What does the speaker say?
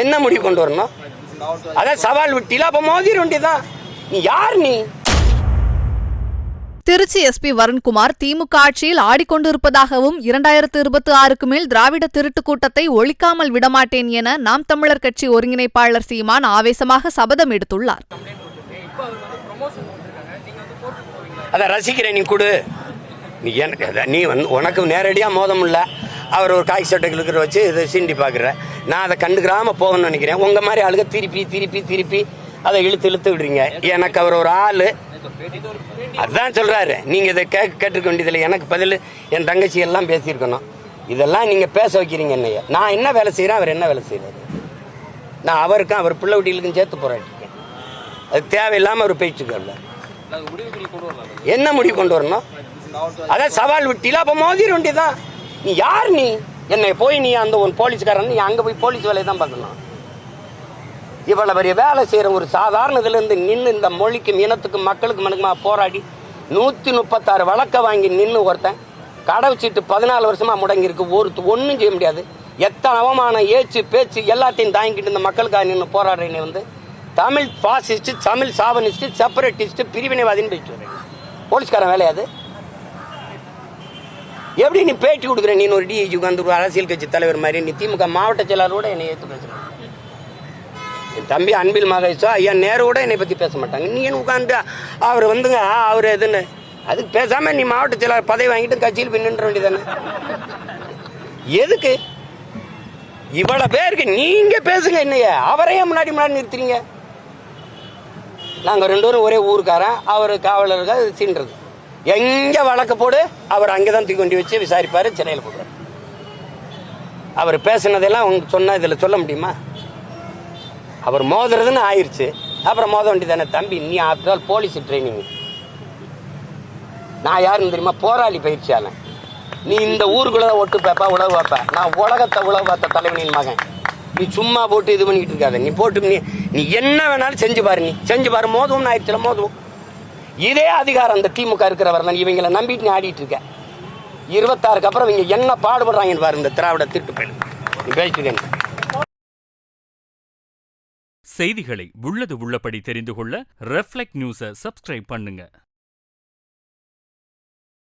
என்ன முடிவு கொண்டு வரணும்? அதான் சவால் விட்டில, அப்ப மோதிர வேண்டியதான். நீ யார்? நீ திருச்சி எஸ்பி வருண்குமார் திமுக ஆட்சியில் ஆடிக்கொண்டிருப்பதாகவும் 2026க்கு மேல் திராவிட திருட்டு கூட்டத்தை ஒழிக்காமல் விடமாட்டேன் என நாம் தமிழர் கட்சி ஒருங்கிணைப்பாளர் சீமான் ஆவேசமாக சபதம் எடுத்துள்ளார். அதை ரசிக்கிறேன், நீ கொடு. நீ எனக்கு நீ உனக்கு நேரடியாக மோதம் இல்லை. அவர் ஒரு காய் சட்டை இழுக்கிற வச்சு இதை சீண்டி பார்க்குற. நான் அதை கண்டுக்கிறாமல் போகணும்னு நினைக்கிறேன். உங்கள் மாதிரி ஆளுங்க திருப்பி அதை இழுத்து விடுறீங்க. எனக்கு அவர் ஒரு ஆள், அதுதான் சொல்கிறாரு. நீங்கள் இதை கேட்டுருக்க வேண்டியதில்லை. எனக்கு பதில் என் தங்கச்சி எல்லாம் பேசியிருக்கணும். இதெல்லாம் நீங்கள் பேச வைக்கிறீங்க என்னைய. நான் என்ன வேலை செய்கிறேன், அவர் என்ன வேலை செய்கிறாரு. நான் அவருக்கும் அவர் பிள்ளை வீட்டிலுக்கும் சேர்த்து போராட்டிருக்கேன். அது தேவையில்லாமல் அவர் பேச்சுக்கல. என்ன முடிவு கொண்டு வரணும்? அதான் சவால் விட்டில, அப்போ மோதிர வேண்டியதான். நீ யார்? நீ என்னை போய் நீ அந்த ஒரு போலீஸ்காரன், நீ அங்கே போய் போலீஸ் வேலையை தான் பார்க்கணும். இவ்வளவு பெரிய வேலை செய்கிற ஒரு சாதாரண இதுலேருந்து நின்று இந்த மொழிக்கும் இனத்துக்கும் மக்களுக்கு மனுக்குமா போராடி 136 வழக்கை வாங்கி நின்று ஒருத்தன் கடை வச்சுட்டு 14 வருஷமாக முடங்கியிருக்கு. ஒன்றும் செய்ய முடியாது. எத்தனை அவமானம், ஏச்சு பேச்சு எல்லாத்தையும் தாங்கிட்டு இந்த மக்களுக்காக நின்று போராடுறேன்னு வந்து Tamil fascist, Tamil chauvinist, separatist, பிரிவினைவாதின்னு பேசிட்டு வரேன். போலீஸ்காரன் வேலையாது. எப்படி நீ பேட்டி கொடுக்குற? நீ ஒரு டிஐஜி உட்காந்து ஒரு அரசியல் கட்சி தலைவர் மாதிரி நீ திமுக மாவட்ட செயலாளரோட என்னை ஏற்று பேசுகிறேன். என் தம்பி அன்பில் மகேஷோ ஐயா நேரோட என்னை பற்றி பேச மாட்டாங்க. நீ என்ன உட்காந்து அவர் வந்துங்க அவர் எதுன்னு அதுக்கு பேசாமல் நீ மாவட்ட செயலாளர் பதவி வாங்கிட்டு கட்சியில் போய் நின்ற வேண்டியதானே? எதுக்கு இவ்வளோ பேருக்கு நீங்கள் பேசுங்க? என்னைய அவரையே முன்னாடி நிறுத்துறீங்க. நாங்கள் 2 பேரும் ஒரே ஊருக்காரன். அவர் காவலர்கள் சீன்றது. எங்கே வழக்கு போடு, அவர் அங்கே தான் தூக்கி கொண்டு வச்சு விசாரிப்பார், சென்னையில் போடுவார். அவர் பேசுனதெல்லாம் அவங்க சொன்னால் இதில் சொல்ல முடியுமா? அவர் மோதுறதுன்னு ஆயிடுச்சு, அப்புறம் மோத வேண்டியதானே? தம்பி நீ ஆஃப்டர் ஆல் போலீஸ் ட்ரைனிங். நான் யாருன்னு தெரியுமா? போராளி பயிற்சியாளன். நீ இந்த ஊருக்குள்ளே தான் ஒட்டு பேப்பா உழவு வைப்பேன். நான் உலகத்தை உழவு பார்த்த தலைவனின் மகன். நீ சும்மா போட்டு இது பண்ணிக்கிட்டு இருக்காத. நீ போட்டு நீ என்ன வேணாலும் செஞ்சு பாரு. நீ செஞ்சு பாரு. மோதுவோம்னு ஆயிடுச்சுல, மோதுவோம். இதே அதிகாரம் அந்த திமுக இருக்கிறவர் தான். இவங்களை நம்பிட்டு நீ ஆடிட்டு இருக்க. 26க்கு அப்புறம் இவங்க என்ன பாடுபடுறாங்கன்னு பாரு. இந்த திராவிட திருட்டு பயிர் நீ பேசிட்டு இருக்க. செய்திகளை உள்ளது உள்ளபடி தெரிந்து கொள்ள ரெஃப்ளெக்ட் நியூஸை சப்ஸ்கிரைப் பண்ணுங்க.